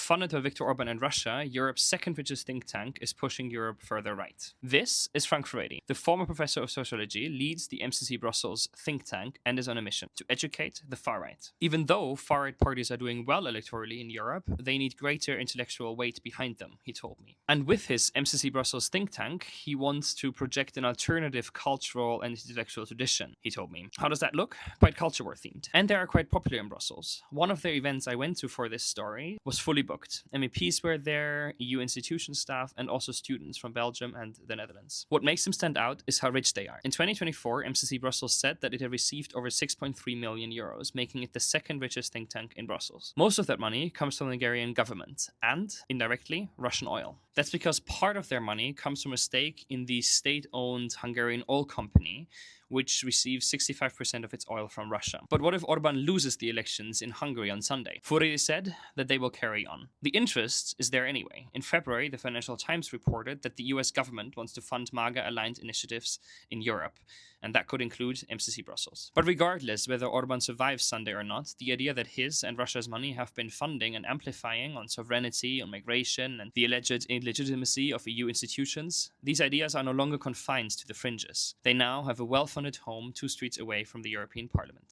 Funded by Viktor Orban and Russia, Europe's second richest think tank is pushing Europe further right. This is Frank Furedi. The former professor of sociology leads the MCC Brussels think tank and is on a mission to educate the far right. Even though far-right parties are doing well electorally in Europe, they need greater intellectual weight behind them, he told me. And with his MCC Brussels think tank, he wants to project an alternative cultural and intellectual tradition, he told me. How does that look? Quite culture war themed. And they are quite popular in Brussels. One of their events I went to for this story was fully booked. MEPs were there, EU institution staff, and also students from Belgium and the Netherlands. What makes them stand out is how rich they are. In 2024, MCC Brussels said that it had received over 6.3 million euros, making it the second richest think tank in Brussels. Most of that money comes from the Hungarian government and, indirectly, Russian oil. That's because part of their money comes from a stake in the state-owned Hungarian oil company, which receives 65% of its oil from Russia. But what if Orban loses the elections in Hungary on Sunday? Furedi said that they will carry on. The interest is there anyway. In February, the Financial Times reported that the US government wants to fund MAGA-aligned initiatives in Europe, and that could include MCC Brussels. But regardless whether Orban survives Sunday or not, the idea that his and Russia's money have been funding and amplifying on sovereignty, on migration, and the alleged illegitimacy of EU institutions, these ideas are no longer confined to the fringes. They now have a well-funded home 2 streets away from the European Parliament.